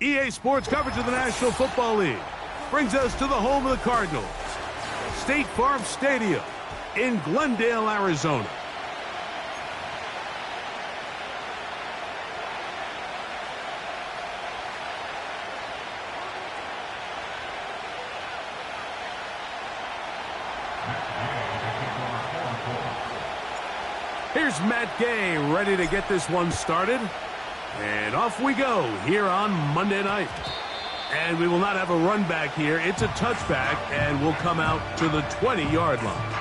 EA Sports coverage of the National Football League brings us to the home of the Cardinals, State Farm Stadium in Glendale, Arizona. Here's Matt Gay ready to get this one started. And off we go here on Monday night. And we will not have a run back here. It's a touchback, and we'll come out to the 20-yard line.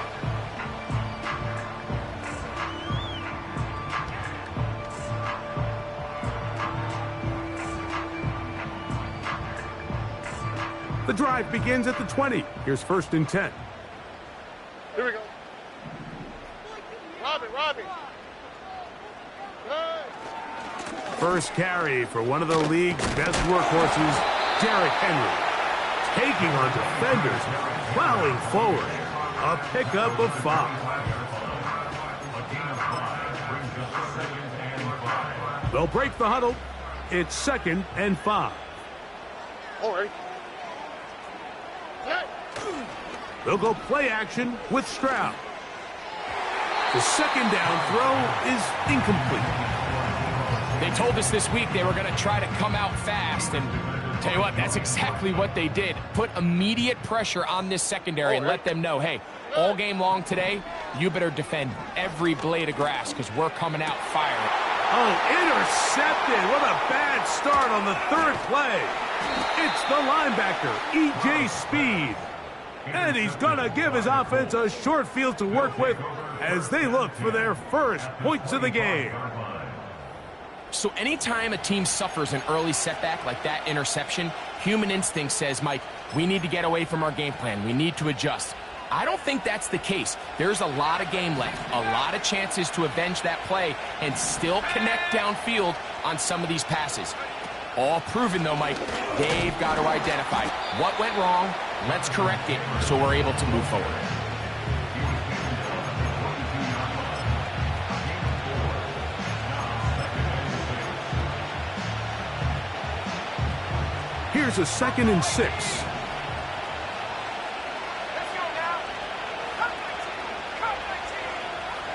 The drive begins at the 20. Here's 1st and 10. Here we go. Robbie. Hey. First carry for one of the league's best workhorses, Derrick Henry. Taking on defenders, plowing forward. A pickup of 5. They'll break the huddle. It's 2nd and 5. All right. They'll go play action with Stroud. The 2nd down throw is incomplete. They told us this week they were going to try to come out fast, and tell you what, that's exactly what they did. Put immediate pressure on this secondary and let them know, hey, all game long today, you better defend every blade of grass because we're coming out firing. Oh, intercepted. What a bad start on the 3rd play. It's the linebacker, E.J. Speed. And he's going to give his offense a short field to work with as they look for their first points of the game. So anytime a team suffers an early setback like that interception, human instinct says, Mike, we need to get away from our game plan. We need to adjust. I don't think that's the case. There's a lot of game left, a lot of chances to avenge that play and still connect downfield on some of these passes. All proven, though, Mike, they've got to identify what went wrong, let's correct it so we're able to move forward. Here's a 2nd and 6.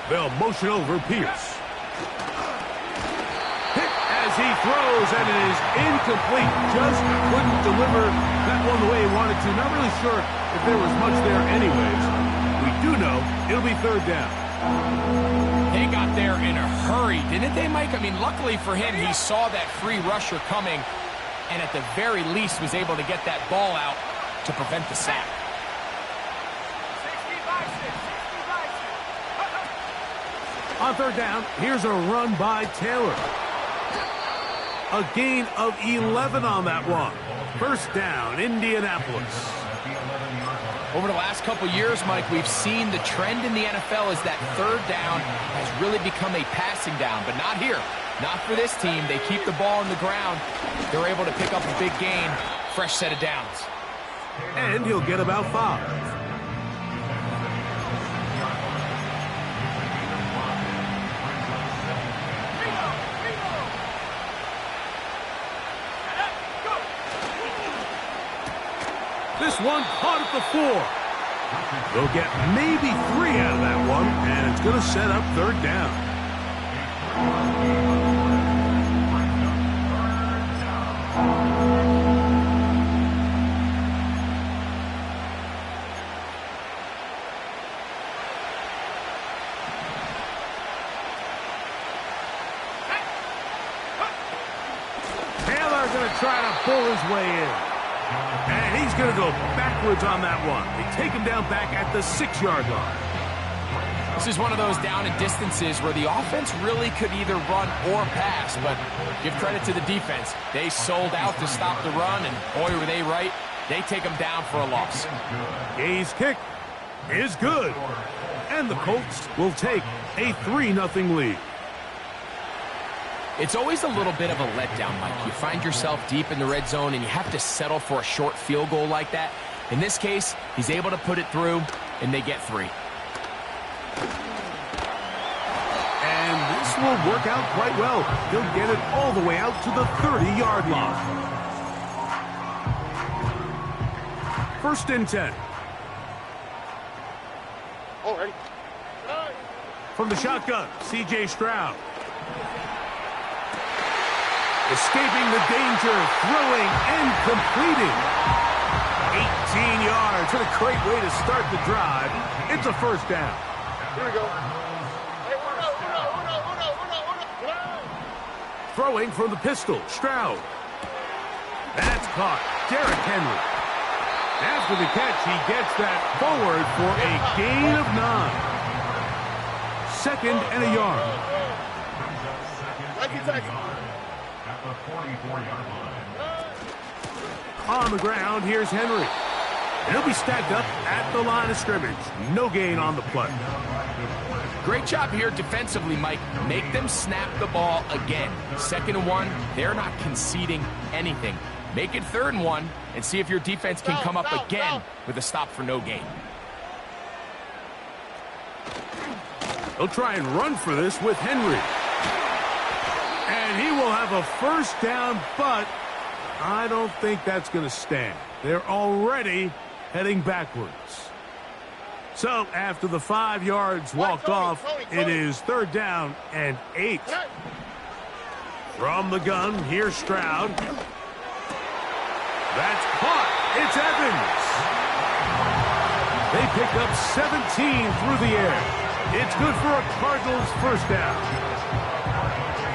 They'll motion over Pierce. Hit as he throws, and it is incomplete. Just couldn't deliver that one the way he wanted to. Not really sure if there was much there anyways. We do know it'll be 3rd down. They got there in a hurry, didn't they, Mike? I mean, luckily for him, he saw that free rusher coming, and at the very least was able to get that ball out to prevent the sack. On 3rd down, here's a run by Taylor. A gain of 11 on that one. 1st down, Indianapolis. Over the last couple years, Mike, we've seen the trend in the NFL is that 3rd down has really become a passing down, but not here. Not for this team. They keep the ball on the ground. They're able to pick up a big gain. Fresh set of downs. And he'll get about 5. This one caught at the 4. They'll get maybe 3 out of that one, and it's going to set up 3rd down. Taylor going to try to pull his way in. And he's going to go backwards on that one. They take him down back at the 6-yard line. This is one of those down and distances where the offense really could either run or pass, but give credit to the defense. They sold out to stop the run, and boy, were they right. They take him down for a loss. Gay's kick is good. And the Colts will take a 3-0 lead. It's always a little bit of a letdown, Mike. You find yourself deep in the red zone and you have to settle for a short field goal like that. In this case, he's able to put it through, and they get 3. And this will work out quite well. He'll get it all the way out to the 30-yard line. First and 10. Oh, ready. From the shotgun, C.J. Stroud. Escaping the danger, throwing and completing. 18 yards. What a great way to start the drive. It's a first down. Here we go. Throwing from the pistol, Stroud. That's caught. Derrick Henry. After the catch, he gets that forward for a gain of 9. Second and a yard. At the 44-yard line. On the ground, here's Henry. And he'll be stacked up at the line of scrimmage. No gain on the play. Great job here defensively, Mike. Make them snap the ball again. 2nd and 1, they're not conceding anything. Make it 3rd and 1 and see if your defense can come up again with a stop for no gain. They'll try and run for this with Henry. And he will have a first down, but I don't think that's going to stand. They're already heading backwards. So after the 5 yards walked off, it is 3rd down and 8. From the gun, here's Stroud. That's caught. It's Evans. They pick up 17 through the air. It's good for a Cardinals first down.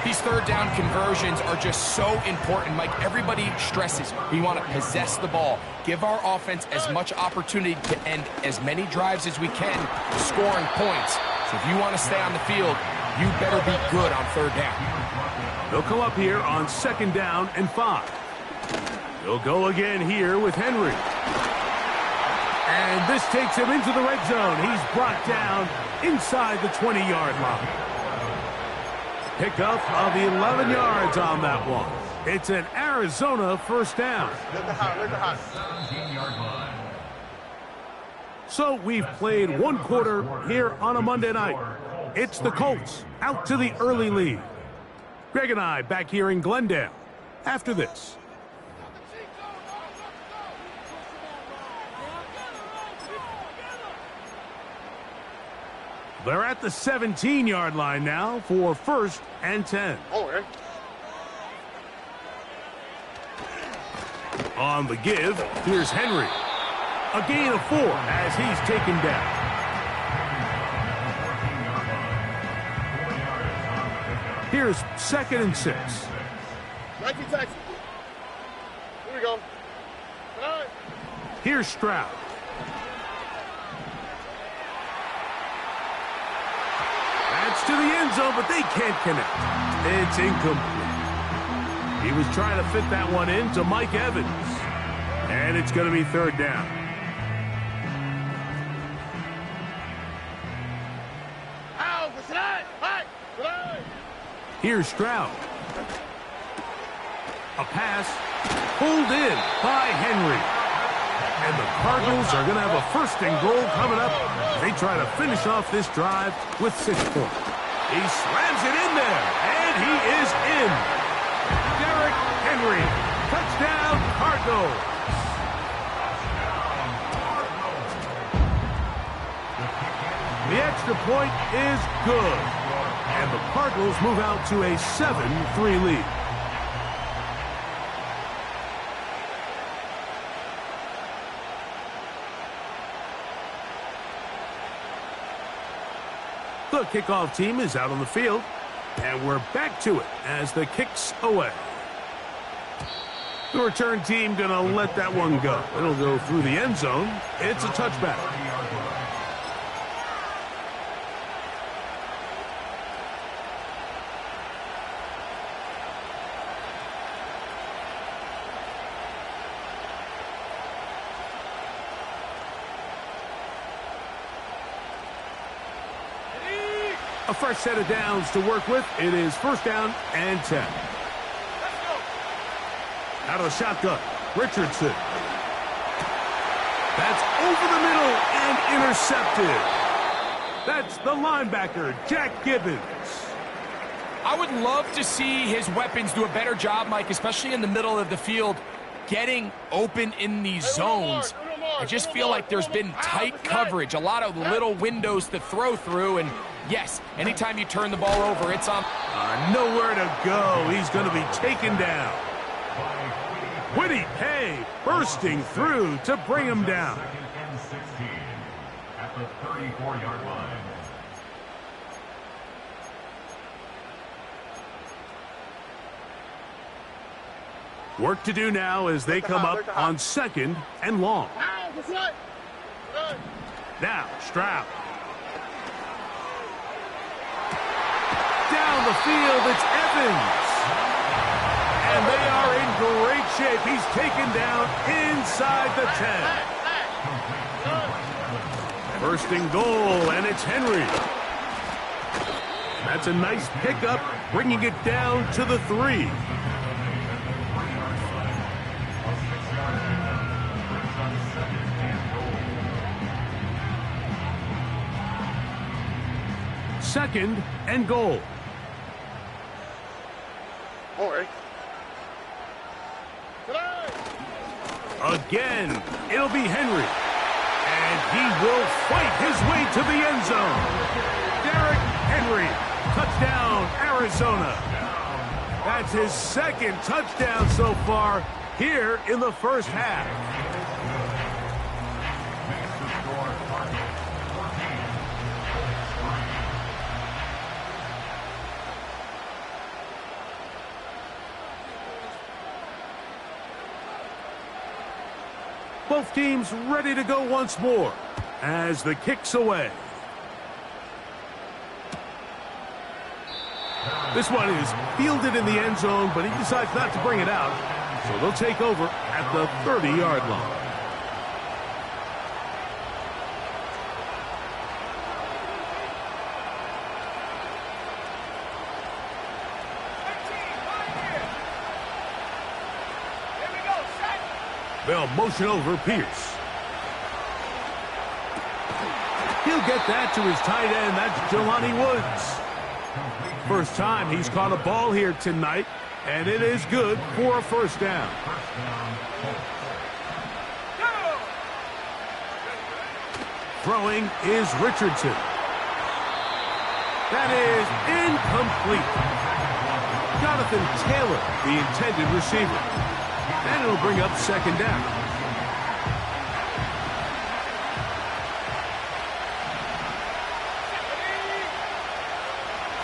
These 3rd down conversions are just so important, Mike. Everybody stresses we want to possess the ball, give our offense as much opportunity to end as many drives as we can, scoring points. So if you want to stay on the field, you better be good on 3rd down. They'll come up here on 2nd down and 5. They'll go again here with Henry. And this takes him into the red zone. He's brought down inside the 20-yard line. Pickup of 11 yards on that one. It's an Arizona first down. So we've played 1 quarter here on a Monday night. It's the Colts out to the early lead. Greg and I back here in Glendale after this. They're at the 17-yard line now for 1st and 10. Oh, ready. On the give, here's Henry. A gain of 4 as he's taken down. Here's 2nd and 6. 19 Texas. Here we go. All right. Here's Stroud. That's to the end zone, but they can't connect. It's incomplete. He was trying to fit that one in to Mike Evans. And it's going to be 3rd down. Here's Stroud. A pass pulled in by Henry. And the Cardinals are going to have a 1st and goal coming up. They try to finish off this drive with 6 points. He slams it in there, and he is in. Derrick Henry, touchdown Cardinals. The extra point is good. And the Cardinals move out to a 7-3 lead. The kickoff team is out on the field, and we're back to it as the kick's away. The return team going to let that one go. It'll go through the end zone. It's a touchback. A fresh set of downs to work with. It is 1st down and 10. Out of the shotgun, Richardson. That's over the middle and intercepted. That's the linebacker, Jack Gibbons. I would love to see his weapons do a better job, Mike, especially in the middle of the field, getting open in these zones. I just feel like there's been tight coverage, a lot of little windows to throw through, and yes, anytime you turn the ball over, it's on. Nowhere to go. He's going to be taken down. Whitty Pay bursting through to bring him down. Second and 16 at the 34-yard line. Work to do now as they come up on 2nd and long. Now, Stroud. Down the field, it's Evans. And they are in great shape. He's taken down inside the 10. First and goal, and it's Henry. That's a nice pickup, bringing it down to the 3. Second and goal. Again, it'll be Henry. And he will fight his way to the end zone. Derrick Henry, touchdown, Arizona. That's his 2nd touchdown so far here in the first half. Both teams ready to go once more as the kick's away. This one is fielded in the end zone, but he decides not to bring it out. So they'll take over at the 30-yard line. They'll motion over Pierce. He'll get that to his tight end. That's Jelani Woods. First time he's caught a ball here tonight, and it is good for a first down. Throwing is Richardson. That is incomplete. Jonathan Taylor, the intended receiver. And it'll bring up 2nd down.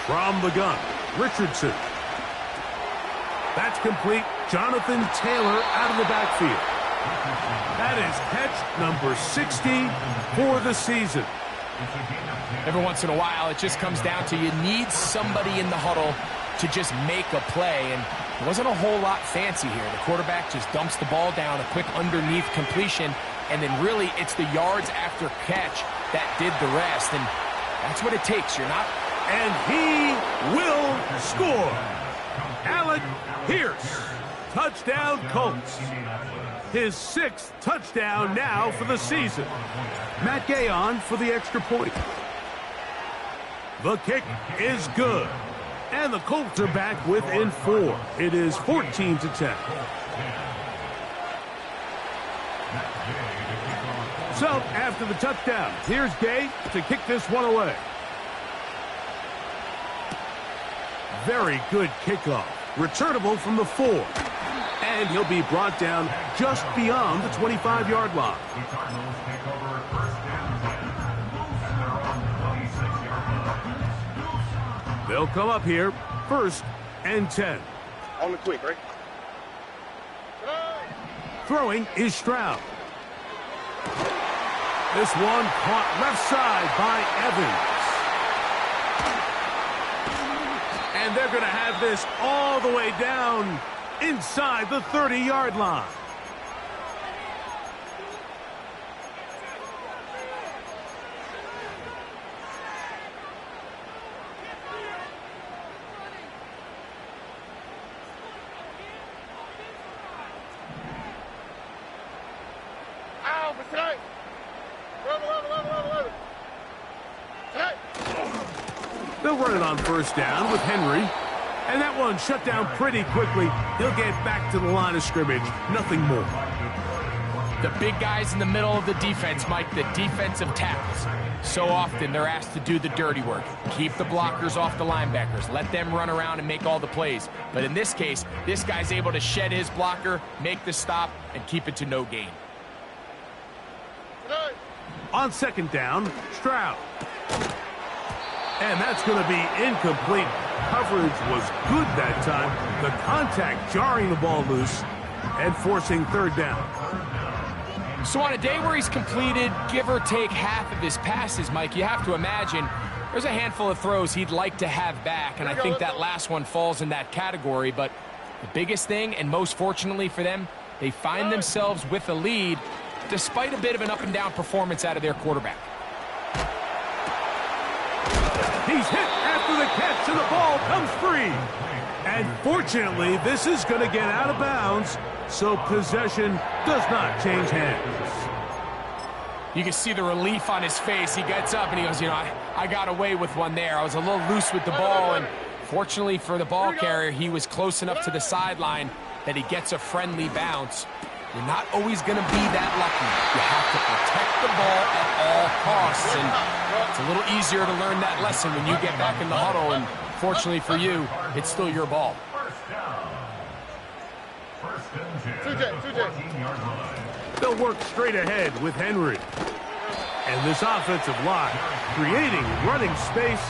From the gun, Richardson. That's complete. Jonathan Taylor out of the backfield. That is catch number 60 for the season. Every once in a while, it just comes down to you need somebody in the huddle to just make a play, and it wasn't a whole lot fancy here. The quarterback just dumps the ball down, a quick underneath completion, and then really it's the yards after catch that did the rest, and that's what it takes. You're not... And he will score. Alec Pierce, touchdown Colts. His 6th touchdown now for the season. Matt Gay on for the extra point. The kick is good. And the Colts are back within 4. It is 14-10. So, after the touchdown, here's Gay to kick this one away. Very good kickoff. Returnable from the 4. And he'll be brought down just beyond the 25-yard line. They'll come up here, 1st and 10. On the quick, right? Throwing is Stroud. This one caught left side by Evans. And they're going to have this all the way down inside the 30-yard line. They'll run it on 1st down with Henry. And that one shut down pretty quickly. He'll get back to the line of scrimmage. Nothing more. The big guys in the middle of the defense, Mike, the defensive tackles. So often they're asked to do the dirty work. Keep the blockers off the linebackers. Let them run around and make all the plays. But in this case, this guy's able to shed his blocker, make the stop, and keep it to no gain. On second down, Stroud. And that's going to be incomplete. Coverage was good that time. The contact jarring the ball loose and forcing third down. So on a day where he's completed, give or take half of his passes, Mike, you have to imagine there's a handful of throws he'd like to have back, and I think that last one falls in that category. But the biggest thing, and most fortunately for them, they find themselves with a lead despite a bit of an up-and-down performance out of their quarterback. He's hit after the catch, and the ball comes free. And fortunately, this is going to get out of bounds, so possession does not change hands. You can see the relief on his face. He gets up and he goes, you know, I got away with one there. I was a little loose with the ball, and fortunately for the ball carrier, he was close enough to the sideline that he gets a friendly bounce. You're not always going to be that lucky. You have to protect the ball at all costs, and it's a little easier to learn that lesson when you get back in the huddle, and fortunately for you, it's still your ball. They'll work straight ahead with Henry. And this offensive line, creating running space,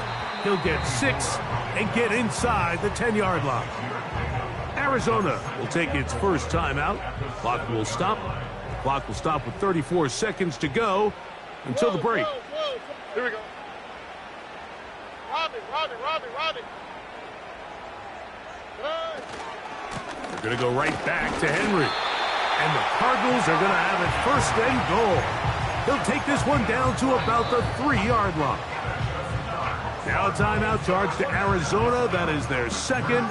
he'll get 6 and get inside the 10-yard line. Arizona will take its first timeout. Clock will stop. Clock will stop with 34 seconds to go until the break. Here we go. Robbie. They're going to go right back to Henry. And the Cardinals are going to have it first and goal. They'll take this one down to about the 3-yard line. Now a timeout charge to Arizona. That is their second.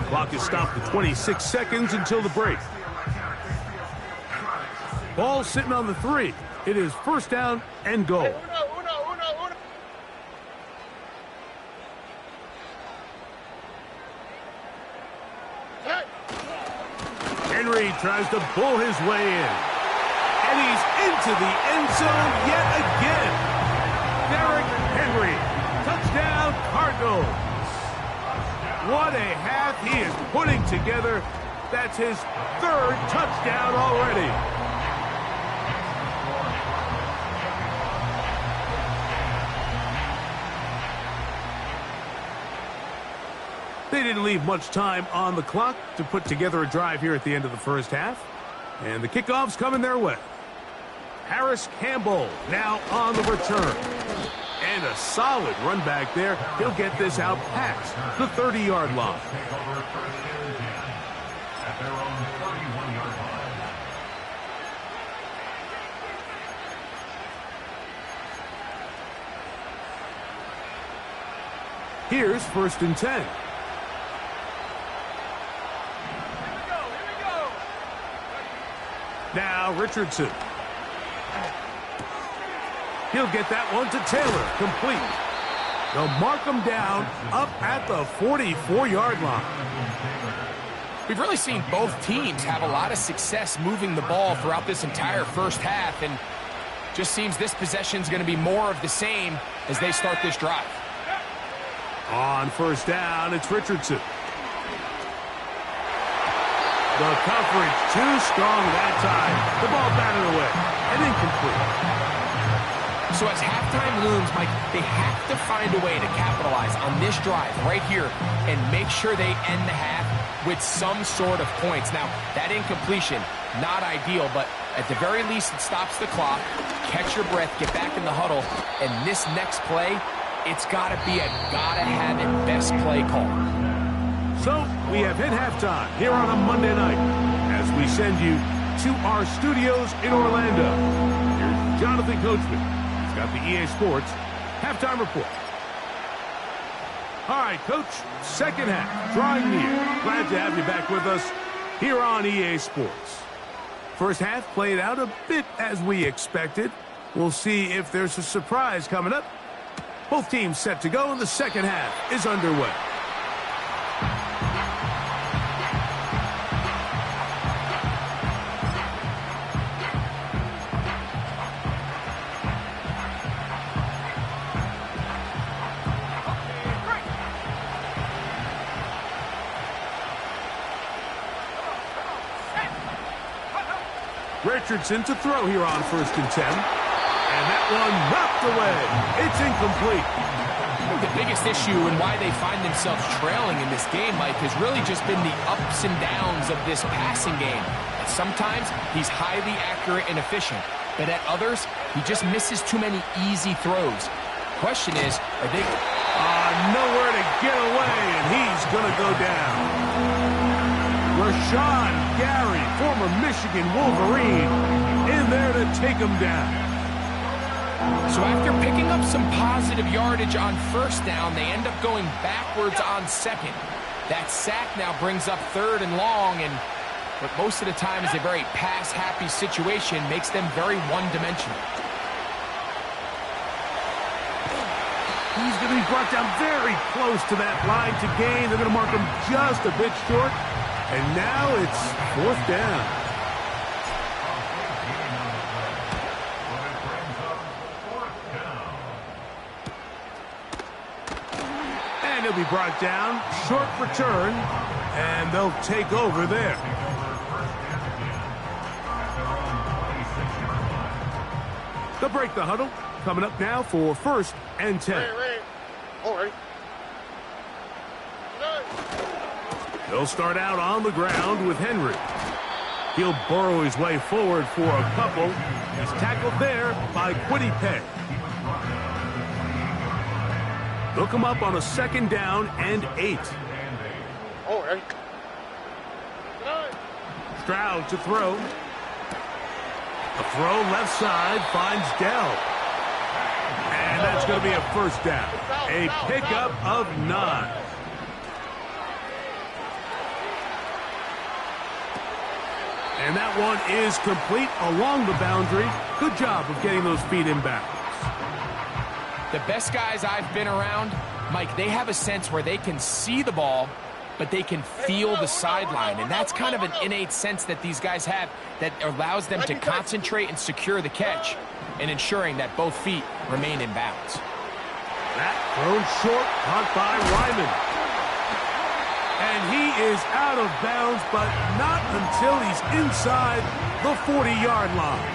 Clock is stopped at 26 seconds until the break. Ball sitting on the 3. It is first down and goal. Uno. Henry tries to pull his way in. And he's into the end zone yet again. Derrick Henry. Touchdown, Cardinals. What a half he is putting together. That's his 3rd touchdown already. They didn't leave much time on the clock to put together a drive here at the end of the first half. And the kickoff's coming their way. Harris Campbell now on the return. And a solid run back there. He'll get this out past the 30-yard line. Here's first and 10. Now Richardson. He'll get that one to Taylor, complete. They'll mark him down up at the 44-yard line. We've really seen both teams have a lot of success moving the ball throughout this entire first half, and just seems this possession's going to be more of the same as they start this drive. On first down, it's Richardson. The coverage too strong that time. The ball batted away and incomplete. So as halftime looms, Mike, they have to find a way to capitalize on this drive right here and make sure they end the half with some sort of points. Now, that incompletion, not ideal, but at the very least it stops the clock. Catch your breath, get back in the huddle, and this next play, it's got to be a gotta-have-it best play call. So we have hit halftime here on a Monday night as we send you to our studios in Orlando. Here's Jonathan Coachman. He's got the EA Sports halftime report. All right, Coach, second half, drawing near. Glad to have you back with us here on EA Sports. First half played out a bit as we expected. We'll see if there's a surprise coming up. Both teams set to go, and the second half is underway. Richardson to throw here on 1st and 10. And that one knocked away. It's incomplete. The biggest issue and why they find themselves trailing in this game, Mike, has really just been the ups and downs of this passing game. Sometimes he's highly accurate and efficient, but at others, he just misses too many easy throws. Question is, are they... nowhere to get away, and he's going to go down. Rashawn Gary, former Michigan Wolverine, in there to take him down. So after picking up some positive yardage on 1st down, they end up going backwards on 2nd. That sack now brings up 3rd and long, and what most of the time is a very pass-happy situation makes them very one-dimensional. He's going to be brought down very close to that line to gain. They're going to mark him just a bit short, and now it's 4th down. He'll be brought down, short return, and they'll take over there. They'll break the huddle. Coming up now for 1st and 10. All right. He'll start out on the ground with Henry. He'll burrow his way forward for a couple. He's tackled there by Quiddy Pay. They'll come up on a 2nd down and 8. All right. Stroud to throw. A throw left side finds Dell. And that's going to be a 1st down. A pickup of 9. And that one is complete along the boundary. Good job of getting those feet in back. The best guys I've been around, Mike, they have a sense where they can see the ball, but they can feel the sideline. And that's kind of an innate sense that these guys have that allows them to concentrate and secure the catch and ensuring that both feet remain in bounds. That thrown short, caught by Ryman. And he is out of bounds, but not until he's inside the 40-yard line.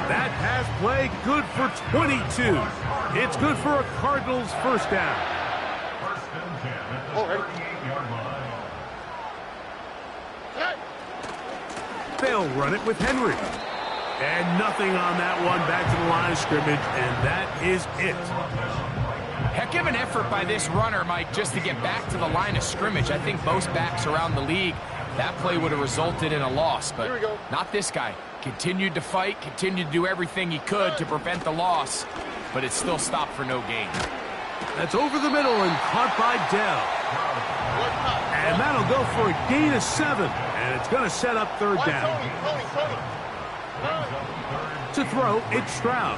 That pass play good for 22. It's good for a Cardinals 1st down. All right. They'll run it with Henry. And nothing on that one. Back to the line of scrimmage, and that is it. Heck of an effort by this runner, Mike, just to get back to the line of scrimmage. I think most backs around the league, that play would have resulted in a loss, but not this guy. Continued to fight, continued to do everything he could to prevent the loss, but it still stopped for no gain. That's over the middle and caught by Dell. And that'll go for a gain of 7, and it's going to set up 3rd down. To throw, it's Stroud.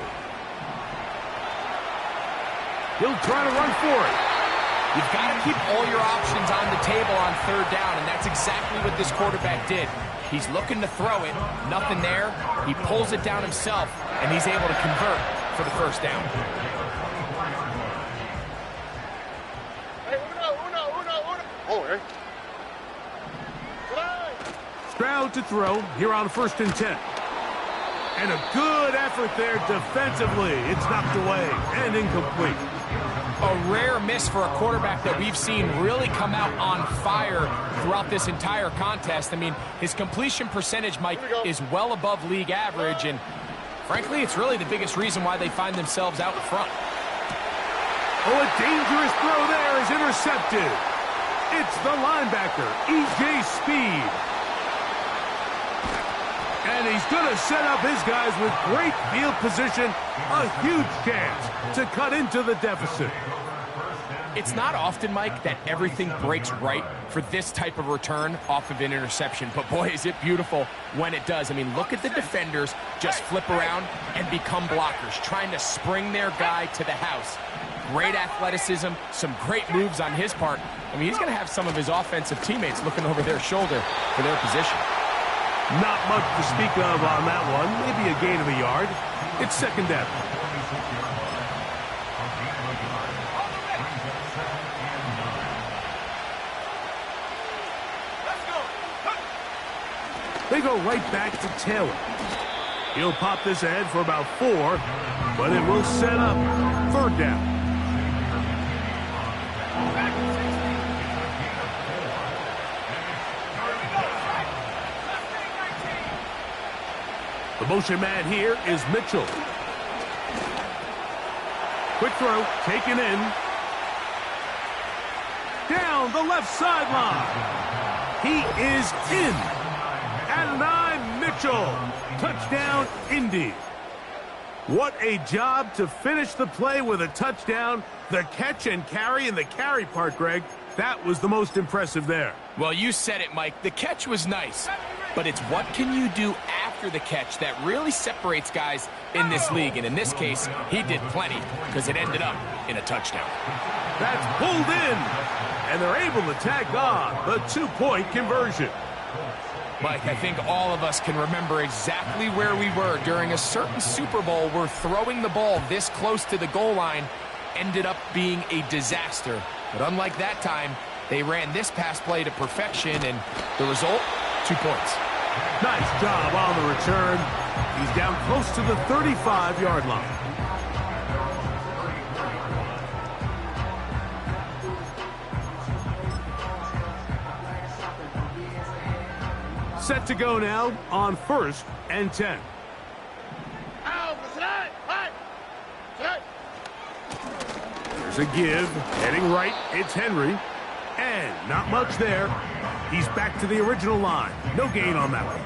He'll try to run for it. You've got to keep all your options on the table on 3rd down, and that's exactly what this quarterback did. He's looking to throw it, nothing there. He pulls it down himself, and he's able to convert for the 1st down. All right. Stroud to throw here on 1st and 10. And a good effort there defensively. It's knocked away and incomplete. A rare miss for a quarterback that we've seen really come out on fire throughout this entire contest. I mean, his completion percentage, Mike, is well above league average, and frankly, it's really the biggest reason why they find themselves out in front. Oh, a dangerous throw there is intercepted. It's the linebacker, E.J. Speed. And he's going to set up his guys with great field position. A huge chance to cut into the deficit. It's not often, Mike, that everything breaks right for this type of return off of an interception. But, boy, is it beautiful when it does. I mean, look at the defenders just flip around and become blockers, trying to spring their guy to the house. Great athleticism, some great moves on his part. I mean, he's going to have some of his offensive teammates looking over their shoulder for their position. Not much to speak of on that one. Maybe a gain of a yard. It's 2nd down. They go right back to Taylor. He'll pop this ahead for about 4, but it will set up 3rd down. The motion man here is Mitchell. Quick throw, taken in. Down the left sideline. He is in. At 9, Mitchell. Touchdown, Indy. What a job to finish the play with a touchdown. The catch and carry, and the carry part, Greg, that was the most impressive there. Well, you said it, Mike. The catch was nice, but it's what can you do after the catch that really separates guys in this league. And in this case, he did plenty because it ended up in a touchdown. That's pulled in, and they're able to tack on the 2-point conversion. Mike, I think all of us can remember exactly where we were during a certain Super Bowl where throwing the ball this close to the goal line ended up being a disaster. But unlike that time, they ran this pass play to perfection, and the result, 2 points. Nice job on the return. He's down close to the 35-yard line. Set to go now on 1st and 10. There's a give. Heading right, it's Henry. And not much there. He's back to the original line. No gain on that one.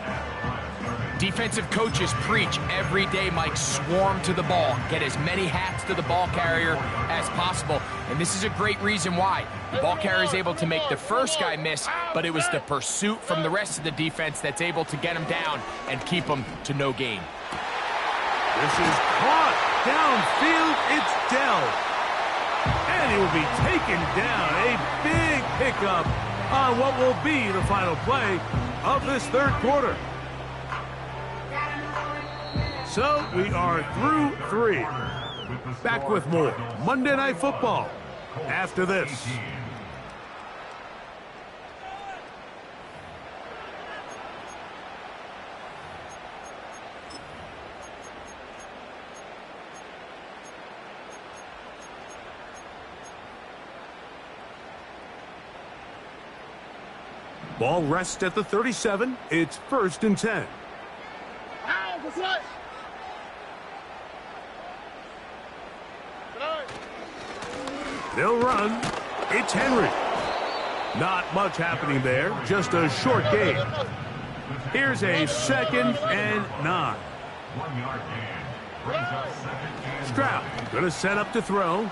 Defensive coaches preach every day, Mike, swarm to the ball. Get as many hats to the ball carrier as possible. And this is a great reason why. The ball carrier is able to make the first guy miss, but it was the pursuit from the rest of the defense that's able to get him down and keep him to no gain. This is caught. Downfield, it's Dell. And he will be taken down. A big pickup on what will be the final play of this 3rd quarter. So we are through 3. Back with more Monday Night Football after this. Ball rests at the 37. It's 1st and 10. They'll run. It's Henry. Not much happening there. Just a short gain. Here's a 2nd and 9. 1-yard gain. Stroud going to set up to throw.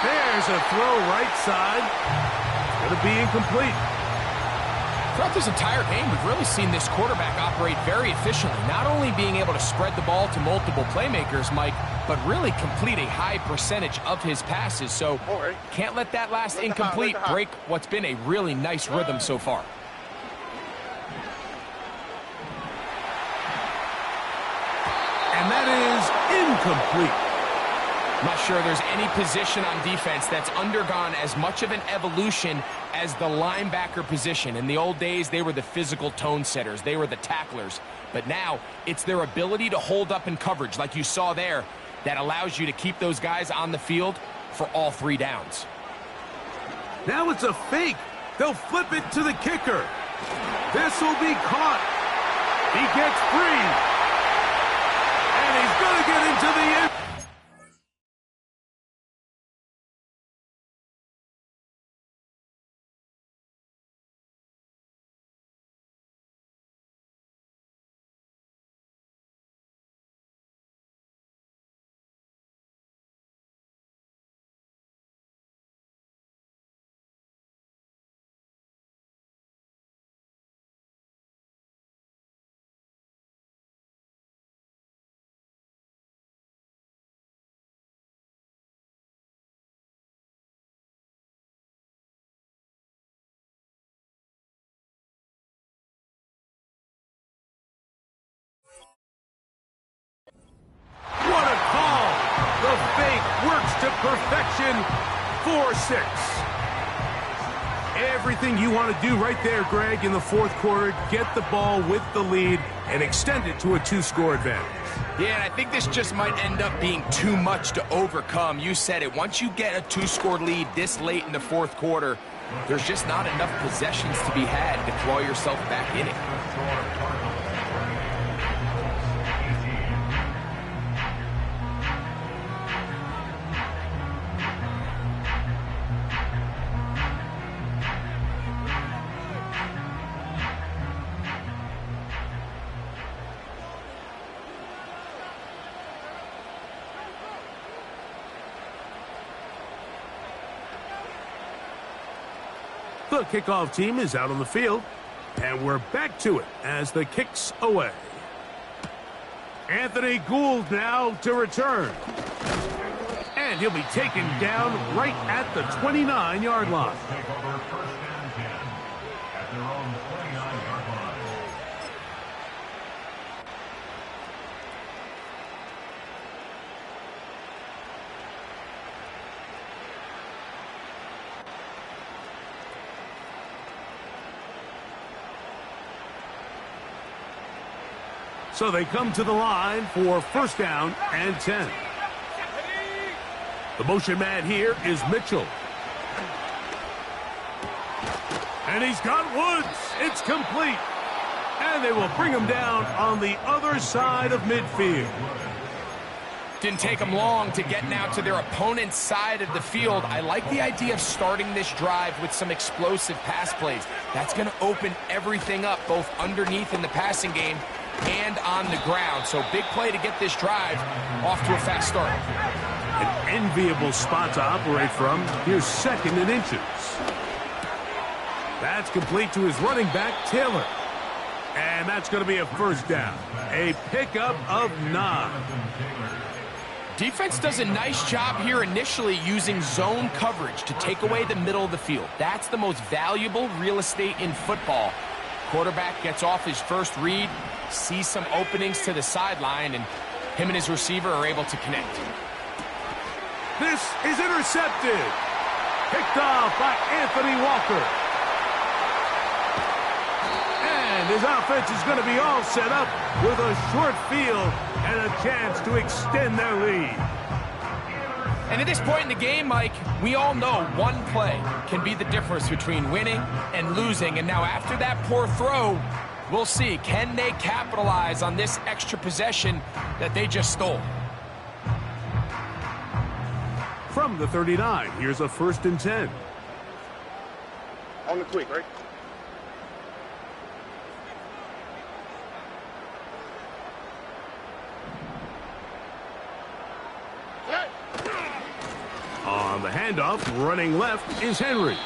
There's a throw right side. It's going to be incomplete. Throughout this entire game, we've really seen this quarterback operate very efficiently, not only being able to spread the ball to multiple playmakers, Mike, but really complete a high percentage of his passes. So can't let that last incomplete break what's been a really nice rhythm so far. And that is incomplete. I'm not sure there's any position on defense that's undergone as much of an evolution as the linebacker position. In the old days, they were the physical tone setters. They were the tacklers. But now, it's their ability to hold up in coverage, like you saw there, that allows you to keep those guys on the field for all 3 downs. Now it's a fake. They'll flip it to the kicker. This will be caught. He gets free. And he's going to get into the end. What a call! The fake works to perfection. 4-6. Everything you want to do right there, Greg, in the fourth quarter. Get the ball with the lead and extend it to a 2-score advantage. Yeah, and I think this just might end up being too much to overcome. You said it. Once you get a 2-score lead this late in the fourth quarter, there's just not enough possessions to be had to claw yourself back in it. The kickoff team is out on the field, and we're back to it as the kick's away. Anthony Gould now to return. And he'll be taken down right at the 29-yard line. Take over first and 10 at their own 29-yard line. So they come to the line for first down and 10. The motion man here is Mitchell. And he's got Woods. It's complete. And they will bring him down on the other side of midfield. Didn't take them long to get now to their opponent's side of the field. I like the idea of starting this drive with some explosive pass plays. That's going to open everything up, both underneath in the passing game and on the ground. So big play to get this drive off to a fast start. An enviable spot to operate from. Here's second and inches. That's complete to his running back, Taylor. And that's going to be a first down. A pickup of 9. Defense does a nice job here initially using zone coverage to take away the middle of the field. That's the most valuable real estate in football. Quarterback gets off his first read, sees some openings to the sideline, and him and his receiver are able to connect. This is intercepted. Picked off by Anthony Walker. And his offense is going to be all set up with a short field and a chance to extend their lead. And at this point in the game, Mike, we all know one play can be the difference between winning and losing. And now after that poor throw, we'll see, can they capitalize on this extra possession that they just stole? From the 39, here's a first and 10. On the quick, right? On the handoff, running left is Henry.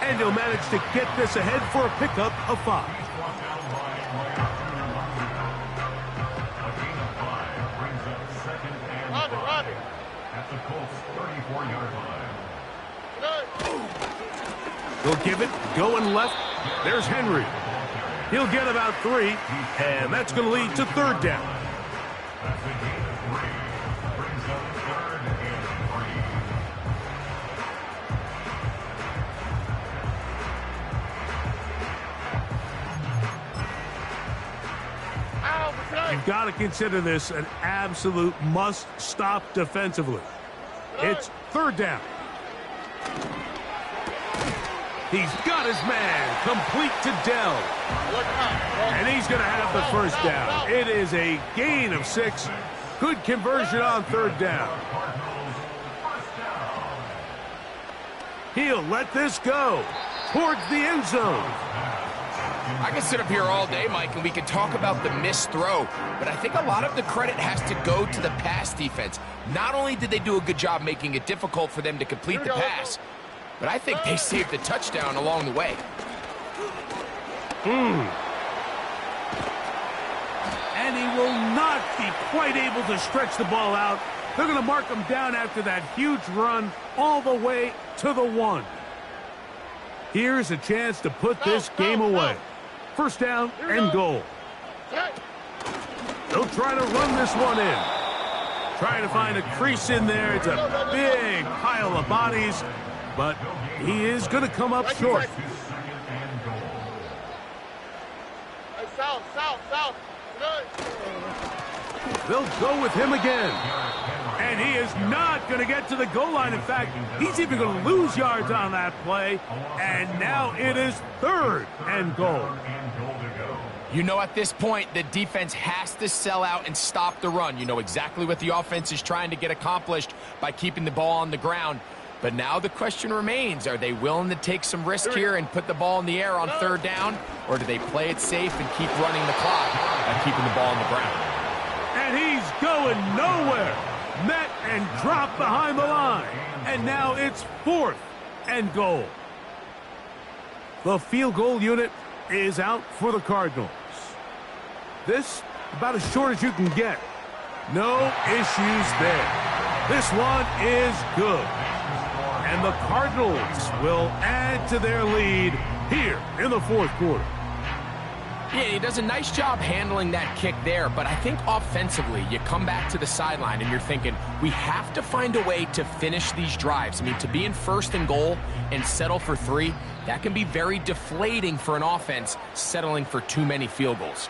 And he'll manage to get this ahead for a pickup of 5. Robbie. At the Colts 34-yard line. He'll give it going left. There's Henry. He'll get about 3, and that's going to lead to third down. That's a gain of 3. Brings up third and 3. You've got to consider this an absolute must-stop defensively. It's third down. He's got his man complete to Dell. And he's going to have the first down. It is a gain of 6. Good conversion on third down. He'll let this go towards the end zone. I can sit up here all day, Mike, and we can talk about the missed throw, but I think a lot of the credit has to go to the pass defense. Not only did they do a good job making it difficult for them to complete the pass, but I think they saved the touchdown along the way. And he will not be quite able to stretch the ball out. They're going to mark him down after that huge run all the way to the 1. Here's a chance to put this game away. First down and goal. They'll try to run this one in. Trying to find a crease in there. It's a big pile of bodies. but he is going to come up short. Hey, south. Good. They'll go with him again. And he is not going to get to the goal line. In fact, he's even going to lose yards on that play. And now it is 3rd and goal. You know, at this point, the defense has to sell out and stop the run. You know exactly what the offense is trying to get accomplished by keeping the ball on the ground. But now the question remains, are they willing to take some risk here and put the ball in the air on 3rd down? Or do they play it safe and keep running the clock by keeping the ball on the ground? And he's going nowhere. Met and dropped behind the line. And now it's 4th and goal. The field goal unit is out for the Cardinals. This, about as short as you can get. No issues there. This one is good. And the Cardinals will add to their lead here in the 4th quarter. Yeah, he does a nice job handling that kick there, but I think offensively, you come back to the sideline and you're thinking, we have to find a way to finish these drives. I mean, to be in 1st and goal and settle for 3, that can be very deflating for an offense settling for too many field goals.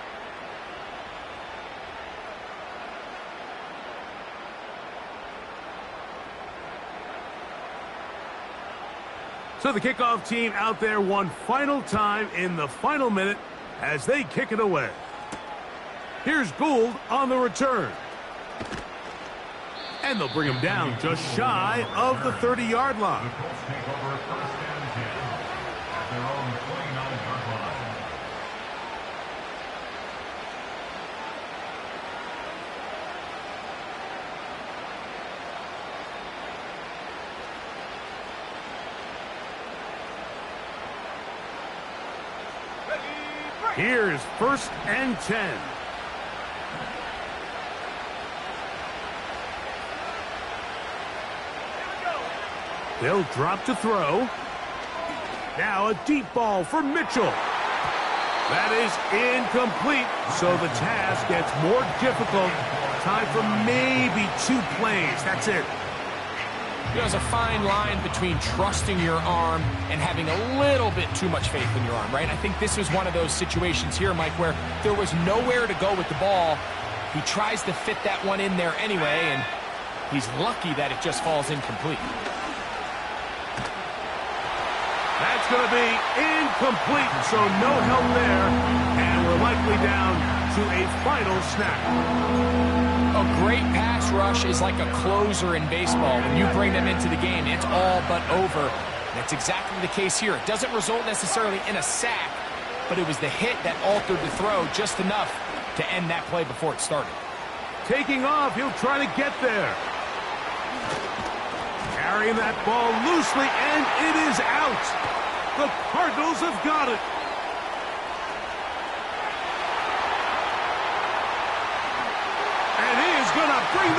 So the kickoff team out there one final time in the final minute as they kick it away. Here's Gould on the return. And they'll bring him down just shy of the 30-yard line. Here's 1st and 10. They'll drop to throw. Now a deep ball for Mitchell. That is incomplete, so the task gets more difficult. Time for maybe 2 plays. That's it. There's a fine line between trusting your arm and having a little bit too much faith in your arm, right? I think this was one of those situations here, Mike, where there was nowhere to go with the ball. He tries to fit that one in there anyway, and he's lucky that it just falls incomplete. That's going to be incomplete, so no help there, and we're likely down to a final snap. A great pass rush is like a closer in baseball. When you bring them into the game, it's all but over. That's exactly the case here. It doesn't result necessarily in a sack, but it was the hit that altered the throw just enough to end that play before it started. Taking off, he'll try to get there. Carrying that ball loosely, and it is out. The Cardinals have got it. And he is going to bring